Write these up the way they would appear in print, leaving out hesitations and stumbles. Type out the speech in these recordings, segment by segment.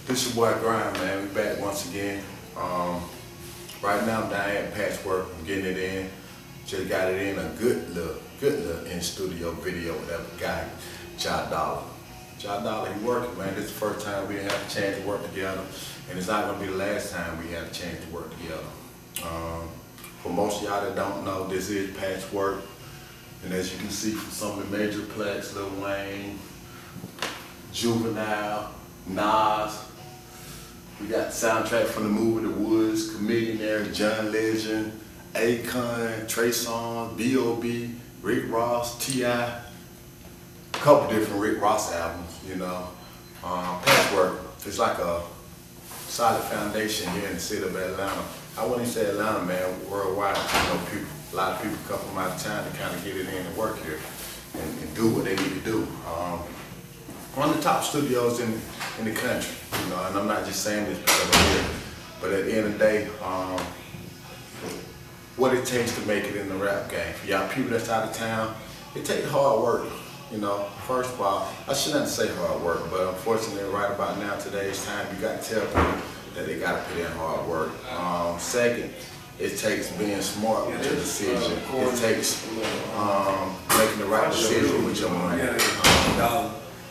This your boy Grind, man. We back once again. Right now I'm down here at Patchwork. I'm getting it in. Just got it in a good little in studio video with that guy, Jot Dollar. Jot Dollar, he working, man. This is the first time we didn't have a chance to work together, and it's not gonna be the last time we have a chance to work together. For most of y'all that don't know, this is Patchwork, and as you can see from some of the major plaques, Lil Wayne, Juvenile, Nas. We got the soundtrack from the movie The Woods, Chameleon, John Legend, Akon, Trey Songz, B.O.B., Rick Ross, T.I., a couple different Rick Ross albums, you know. Patchwork, it's like a solid foundation here in the city of Atlanta. I wouldn't even say Atlanta, man, worldwide. You know, a lot of people come from out of town to kind of get it in and work here and do what they need to do. One of the top studios in the country, you know, and I'm not just saying this because I'm here, but at the end of the day, what it takes to make it in the rap game. For y'all people that's out of town, it takes hard work, you know. First of all, I shouldn't say hard work, but unfortunately right about now, today's time, you got to tell people that they got to put in hard work. Second, it takes being smart with your decision. It takes making the right decision with your money.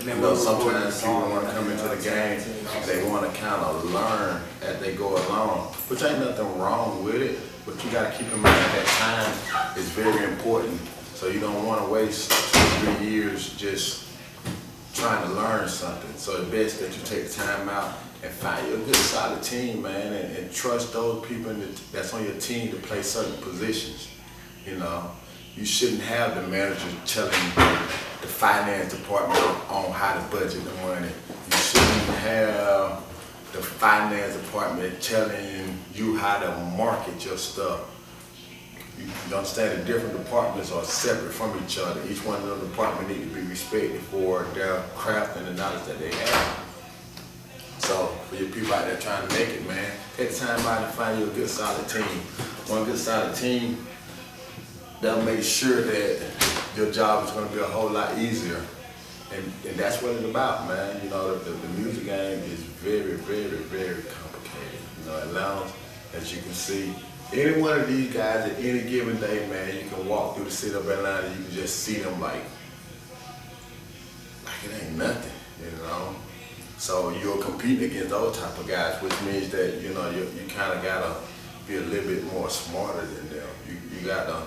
You know, sometimes people want to come into the game, they want to kind of learn as they go along, which ain't nothing wrong with it, but you got to keep in mind that time is very important. So you don't want to waste 2 or 3 years just trying to learn something. So it's best that you take time out and find you a good solid team, man, and trust those people that's on your team to play certain positions. You know, you shouldn't have the manager telling the finance department on how to budget the money. You shouldn't have the finance department telling you how to market your stuff. You understand the different departments are separate from each other. Each one of those departments need to be respected for their craft and the knowledge that they have. So for your people out there trying to make it, man, take the time out and find you a good solid team. One good solid team, they'll make sure that your job is going to be a whole lot easier. And that's what it's about, man. You know, the music game is very, very, very complicated. You know, Atlanta, as you can see, any one of these guys at any given day, man, you can walk through the city of Atlanta, you can just see them like it ain't nothing, you know. So you're competing against those type of guys, which means that, you know, you kind of got to be a little bit more smarter than them. You got to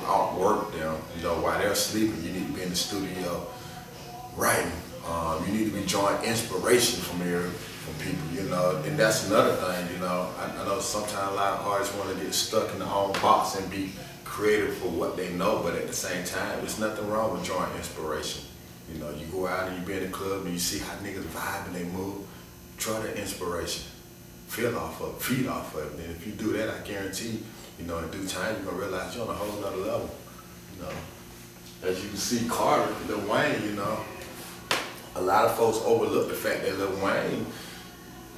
outwork them. You know, while they're sleeping, you need to be in the studio writing. You need to be drawing inspiration from people, you know. And that's another thing, you know. I know sometimes a lot of artists want to get stuck in their own box and be creative for what they know, but at the same time, there's nothing wrong with drawing inspiration. You know, you go out and you be in the club and you see how niggas vibe and they move, draw that inspiration. Feed off of it. And if you do that, I guarantee, you know, in due time, you're gonna realize you're on a whole nother level. You know, as you can see, Carter, Lil Wayne, you know, a lot of folks overlook the fact that Lil Wayne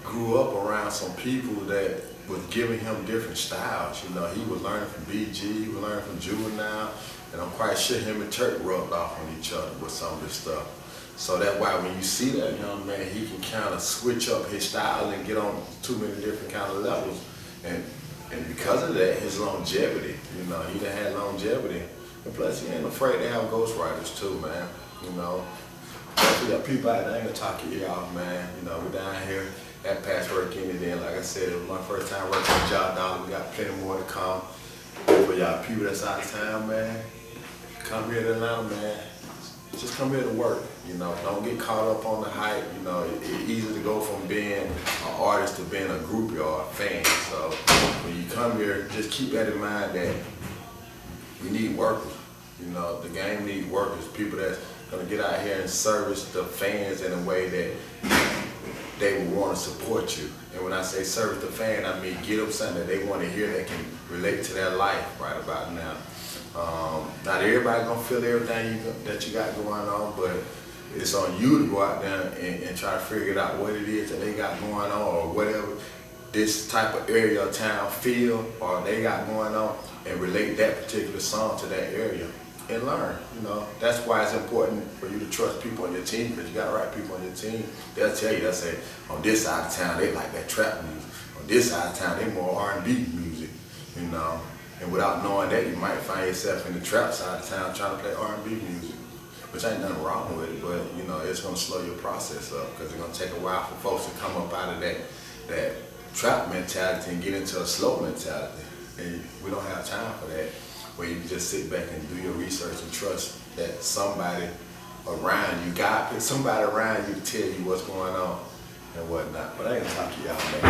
grew up around some people that was giving him different styles. You know, he was learning from BG, he was learning from Juvenile, and I'm quite sure him and Turk rubbed off on each other with some of this stuff. So that's why when you see that young man, he can kind of switch up his style and get on too many different kind of levels. And because of that, his longevity, you know, he done had longevity. And plus, he ain't afraid to have ghostwriters too, man. You know, we got people out there, I ain't gonna talk your ear off, man. You know, we're down here at Patchwork in it. Like I said, it was my first time working with Jot Dollar. We got plenty more to come. For y'all people that's out of town, man, come here to Atlanta, man. Just come here to work, you know. Don't get caught up on the hype. You know, it's easy to go from being an artist to being a groupie or a fan. So when you come here, just keep that in mind that we need workers. You know, the game needs workers, people that's gonna get out here and service the fans in a way that they will want to support you. And when I say service the fan, I mean get them something that they want to hear that can relate to their life right about now. Not everybody gonna feel everything that you got going on, but it's on you to go out there and try to figure out what it is that they got going on, or whatever this type of area or town feel or they got going on, and relate that particular song to that area. and learn. You know, that's why it's important for you to trust people on your team, because you got the right people on your team. They'll tell you, they'll say, on this side of town, they like that trap music. On this side of town, they more R&B music, you know. And without knowing that, you might find yourself in the trap side of town trying to play R&B music, which ain't nothing wrong with it, but you know, it's gonna slow your process up, because it's gonna take a while for folks to come up out of that trap mentality and get into a slow mentality. And we don't have time for that, where you can just sit back and do your research and trust that somebody around you, God put somebody around you to tell you what's going on and whatnot. But I ain't gonna talk to y'all, man.